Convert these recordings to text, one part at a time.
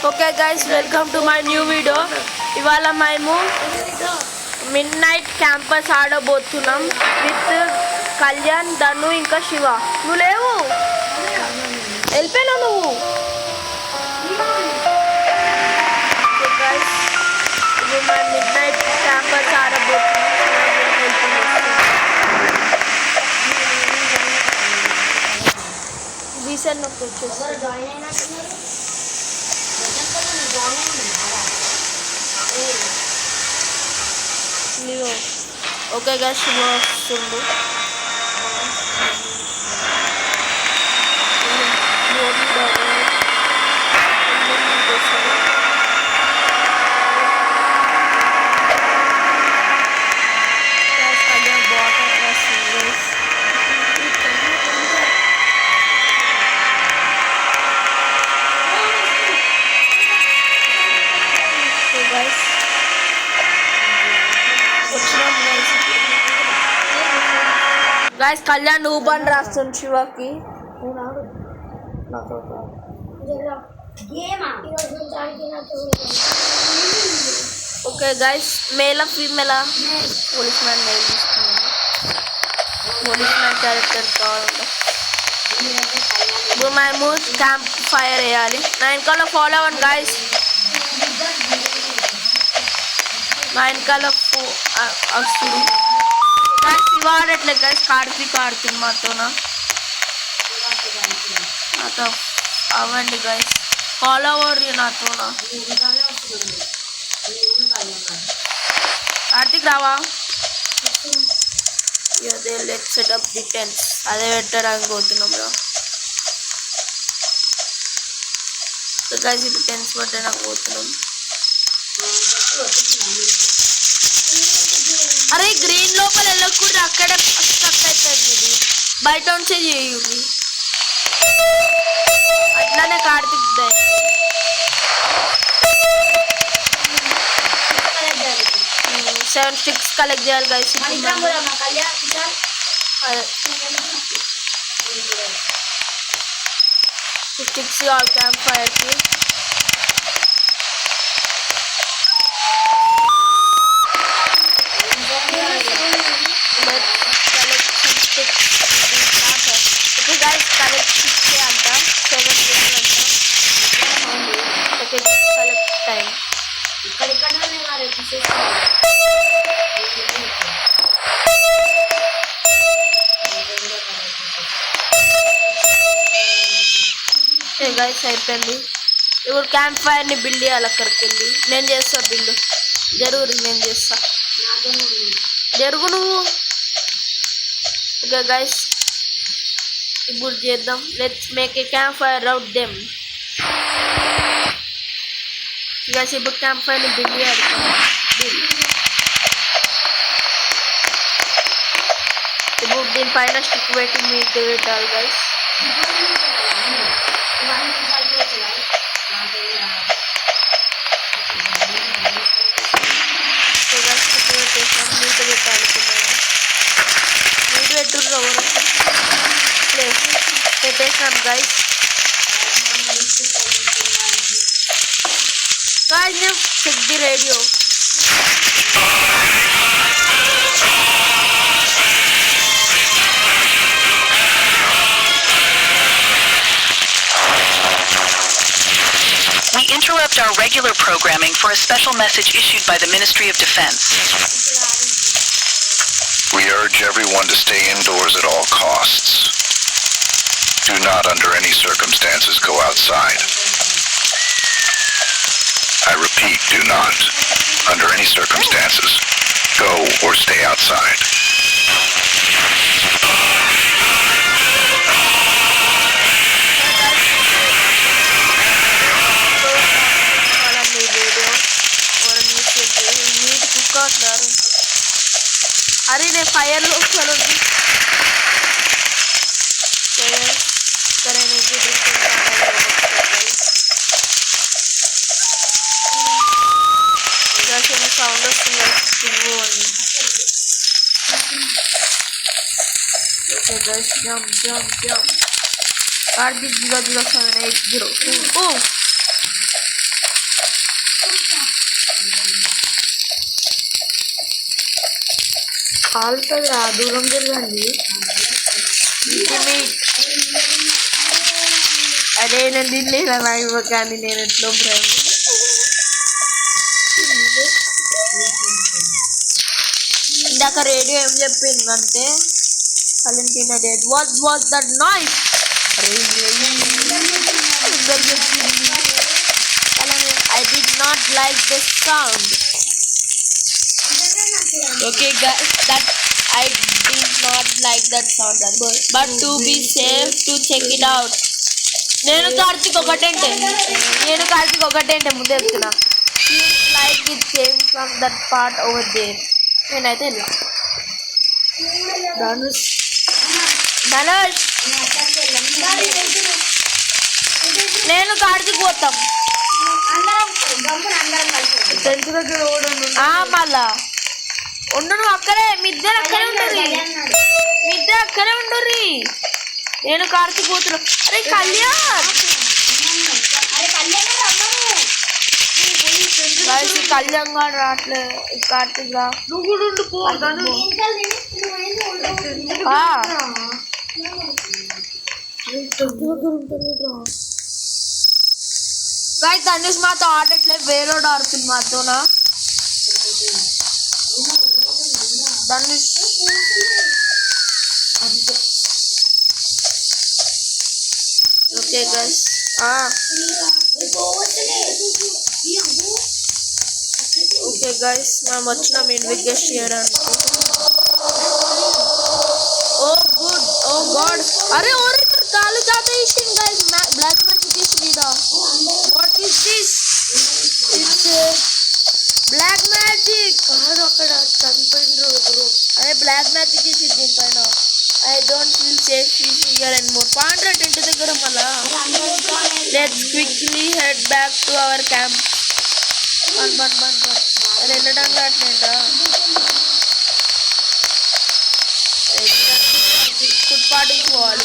Okay guys, welcome to my new video. ఇవాళ మేము midnight campus ఆడబోతున్నాం with Kalyan, Dhanu ఇంకా శివ. నువ్వు లేవు, వెళ్ళిపోయినావు నువ్వు. మిడ్ నైట్ క్యాంపస్ ఆడబోతున్నాం. రీసెంట్ నొక్కి వచ్చేసి ఓకే గా శివ వస్తుండు. गाइस कल्याण ऊबन रास्तुन शिवकी okay guys male female policeman male policeman character కావాలి. మేము క్యాంప్ ఫైర్ వేయాలి. నా వెనకాల ఫాలో అవ్వండి గాయస్. నా వెనకాల వస్తుంది. శివ ఆడట్లేదు గైస్, కార్తీక్ ఆడుతుంది మాతోనా. నాతో అవ్వండి గైస్, ఫాలో అవ్వరు నాతోనా. కార్తీక్ రావా? అదే లెట్ సెటప్ ది టెన్స్, అదే పెట్టడానికి పోతున్నాం రా గైస్. ఇప్పుడు టెన్స్ పెట్టడానికి పోతున్నాం. అరే గ్రీన్ లోపల వెళ్ళకూడదు, అక్కడే స్టక్ అవుతుంది. ఇది బయట ఉంచే చేయుది. అట్లానే కార్తీక్ 7 స్టిక్స్ కలెక్ట్ చేయాలి గైస్. స్టిక్స్ కావాలి క్యాంప్ ఫైర్కి. గైస్ అయిపోయింది. ఇప్పుడు క్యాంప్ ఫైర్ని బిల్డ్ చేయాలి. అక్కడికి వెళ్ళి నేను చేస్తా బిల్డ్. జరుగు, నేను చేస్తా. జరుగు నువ్వు. ఓకే గైస్, ఇప్పుడు చేద్దాం. Let's make a camp fire out them. Guys ఇప్పుడు క్యాంప్ ఫైర్ని బిల్డ్ చేయాలి. ఇప్పుడు దీనిపైన స్టిక్ పెట్టి మీట్ పెట్టాలి గైస్. నీట్ పెట్టాలి. నీట్ పెట్టుర్రు పెట్టేసాను guys. Check the radio. Interrupt our regular programming for a special message issued by the Ministry of Defense. We urge everyone to stay indoors at all costs. Do not under any circumstances go outside. I repeat, do not under any circumstances go or stay outside. अरे ने fire लो चलो जी sound okay guys, jump Karthik 007080. Oh కాలుతుంది రా దూరం జరగండి అరే నేను తినలేదా నాకు కానీ నేను ఎట్లో ప్రేమ ఇందాక రేడియో ఏం చెప్పిందంటే Valentina did. What was that noise? I did not like the sound. Okay guys, that I did not like that sound. But to be safe, to check it out. నేను కార్తిక్ ఒకటంటే ముందే చెప్తున్నా like it came from that part over there. నేనైతే ఇలా ధనుష్ నేను కార్తిక్ పోతాం మళ్ళా ఉండు నువ్వు అక్కడే మీ ఇద్దరు అక్కడే ఉండుర్రి నేను కార్తిక్ పోతున్నా అరే కళ్యాణ్ కళ్యాణ్ గారు రావట్లేదు కార్తిక్ రా ధనుష్ మాతో ఆడట్లేదు వేరేడు ఆడుతుంది మాతోనా Dhanush okay guys okay guys మనం వచ్చినాం ఇన్వెస్టిగేట్ చేయడానికి ఓ గుడ్ ఓ గాడ్ అరే ఓరే కాలు జాత ఇష్యం గైస్ బ్లాక్ మ్యాజిక్ ఇష్యా what is this it's black magic కాదు అక్కడ చనిపోయినరు ఎవరు అరే బ్లాక్ మ్యాజిక్ ఇష్యూ దీనిపైన I don't feel safe here and more పాండ్రెట్ ఇంటి దగ్గర మళ్ళా let's quickly head back to our camp బన్ అరే వెళ్ళడానికి అట్లేంటా ఫుడ్ పార్టీకి పోవాలి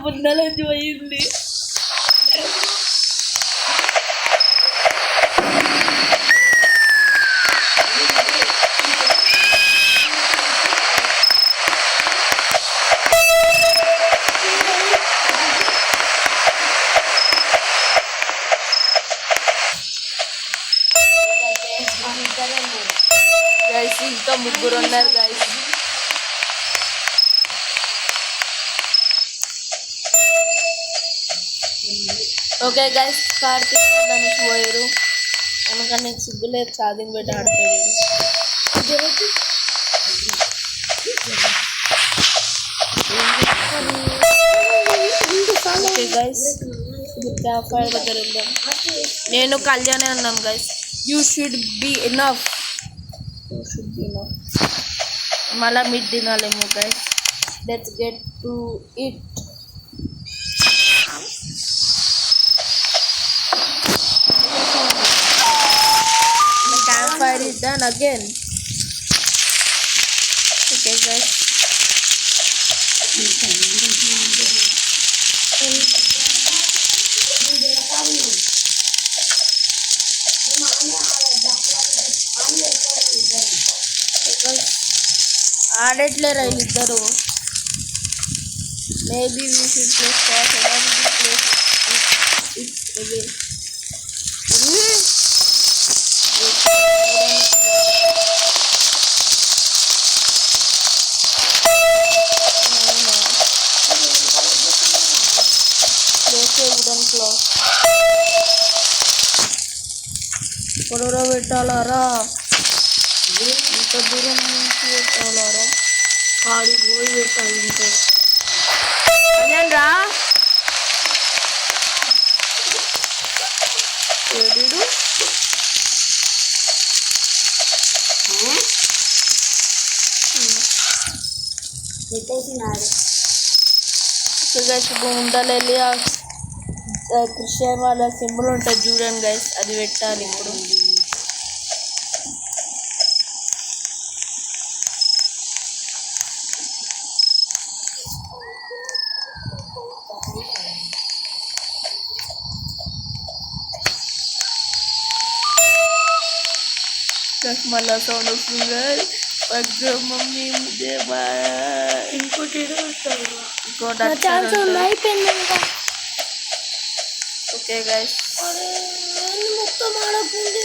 బుందలో పోయింది గైస్ ఇంకా ముగ్గురు ఉన్నారు guys okay guys Karthik Dhanush పోయారు ఎందుకంటే నీకు సిగ్గులేదు ఛార్జింగ్ పెట్టి ఆడతాడు ఓకే గైస్ ఇప్పుడు క్యాంప్ ఫైర్ దగ్గర వెళ్దాం నేను కళ్యాణే అన్నాను guys you should be enough మళ్ళా మిడ్ తినాలేమో guys let's get to it campfire is done again. Okay guys. ఆడట్లేరా వీళ్ళిద్దరు maybe we should play okay wooden clock పొడవలో పెట్టాలారా ఇంత దూరం నుంచి పెట్టాలారా కాడి పోయి పెట్టాలి ఇంత రా ఏడు గైస్ ఉండాలి వెళ్ళి క్రిస్టియన్ వాళ్ళ సింబల్ ఉంటుంది చూడండి గైస్ అది పెట్టాలి ఇప్పుడు మళ్ళా సౌండ్ వస్తుంది మమ్మీ ముదే ఇంకోటి ఓకే గైస్ మొత్తం ఆడకుంది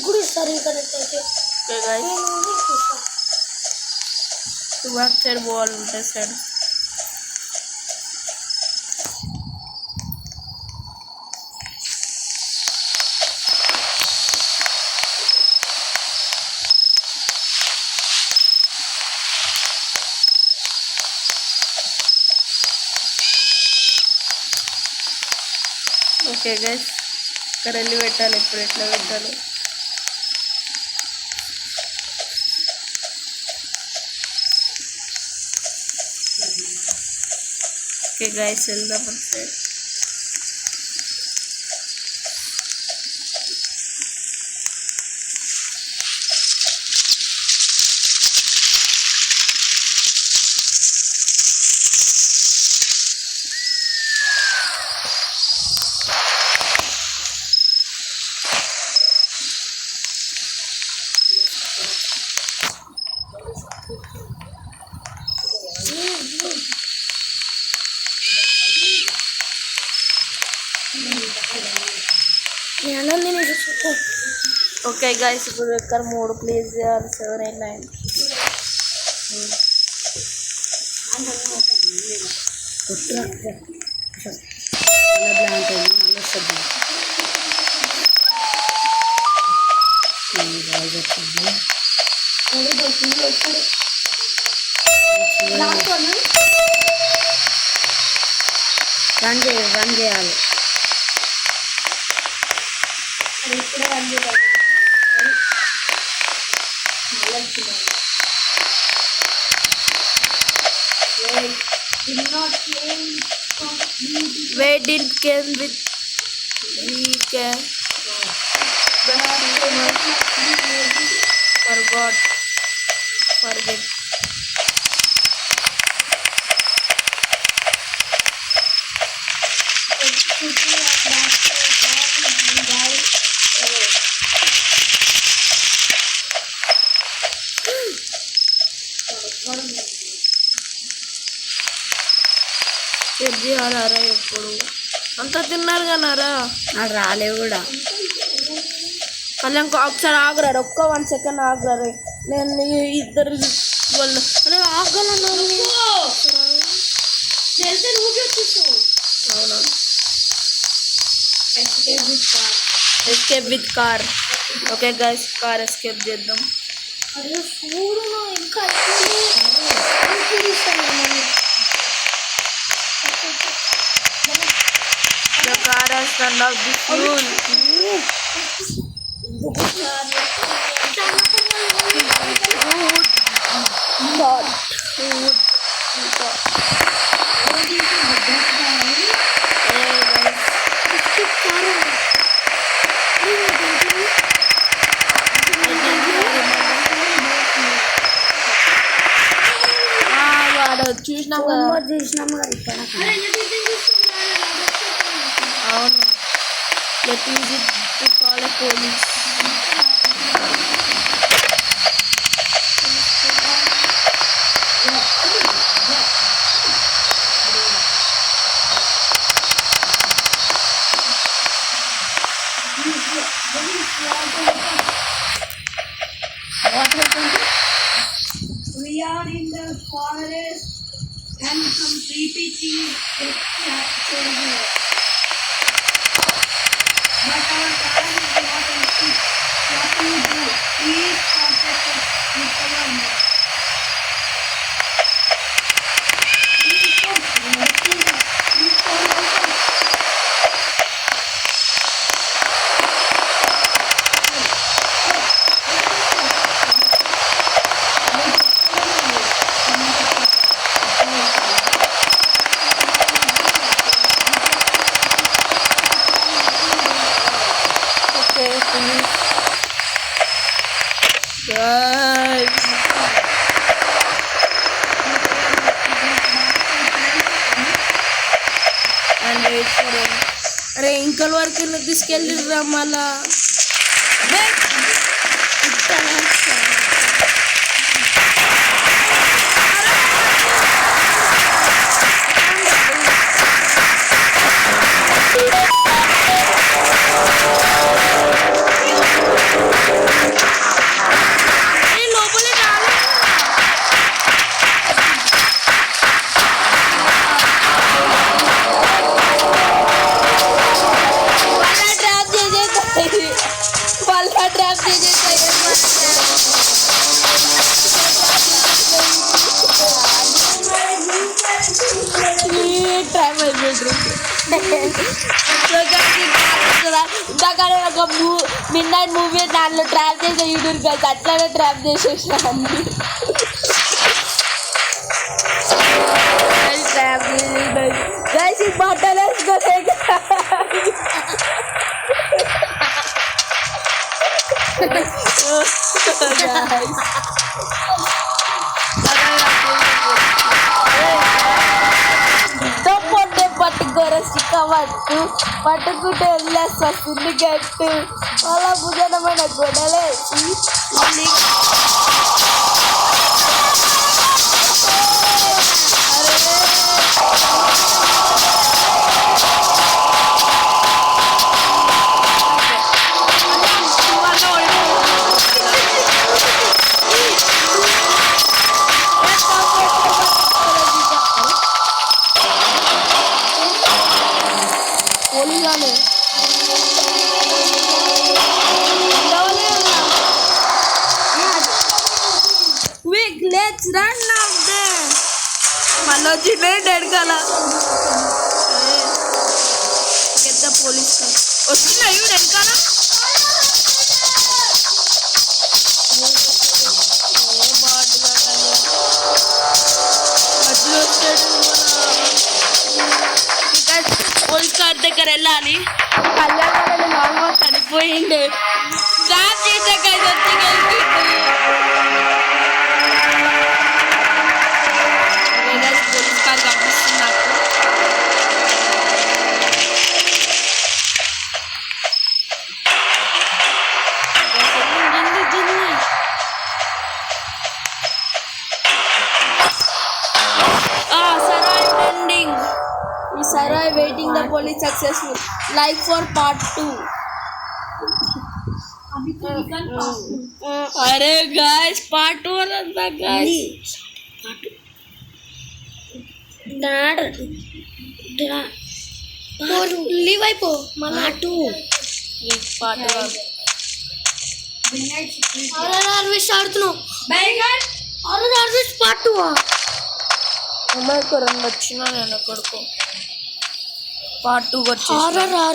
గుడి ఇస్తారు ఇక్కడ ఓకే గైస్ బ్యాక్ సైడ్ పోవాలి ఉంటాయి సైడ్ ఓకే గైస్ ఇక్కడ వెళ్ళి పెట్టాలి ఇప్పుడు ఎట్లా పెట్టాలి ఓకే గైస్ వెళ్దాం మన సైడ్ ఓకే గైస్ ఇప్పుడు ఇక్కడ 3 ప్లేస్ చేయాలి 7 8 రన్ చేయాలి ఇప్పుడే రన్ చేయాలి Wait, it came with we can forget. చేయాలరా ఎప్పుడు అంతా తిన్నారు కన్నారా రాలేవు కూడా కళ్యాణ్ ఒకసారి ఆగురారు ఒక్క 1 సెకండ్ ఆగురారు నేను ఇద్దరు వాళ్ళు అవునా escape with car okay guys car escape చేద్దాం The car has turned out the fuel. చూసినాం అవును let use it to call police We are in the forest and some creepy things get captured here. But our plan is not complete. What do you do? Please contact us with our map. Please come. Please come. Okay, please. Guys. And wait for him. అరే ఇంకల వరకు ఎందుకు తీసుకెళ్ళిర్రా మళ్ళా లోపలే రాలేదు వాళ్ళ trap చేసేస్తాయి trap అయిపోయింది ఇందాక మిడ్ నైట్ మూవీ దాంట్లో ట్రాప్ చేసే యూట్యూబ్ గైస్ అట్లానే ట్రాప్ చేసేసాను ట్రాప్ గైస్ ఈ బట్టలు వేసుకొని పొట్టే పట్టుకోర చిక్కవట్టు పట్టుకుంటే వెళ్ళేస్తా సిల్లి గట్టు అలా భుజనమైన గొడలేసి పోలీగానే let's run now there మళ్ళీ వచ్చిండే డెడ్ కల పెద్ద పోలీస్ వస్తున్నా ఇవి డెడ్ కల పోలీస్ కార్ దగ్గర వెళ్ళాలి కళ్యాణ్ ఆల్మోస్ట్ చనిపోయింది ట్రాప్ చేసాక వచ్చి పోలీస్ కార్ కనిపిస్తుంది నాకు Sarai waiting the police successful. Like for part 2. अरे guys part 2 वाला guys. Dad. Leave I po. Part 2. Part 2. अरे we start no. Bye अरे part 2. मैं करन बच्ची ना ना करको part 2 వచ్చేసి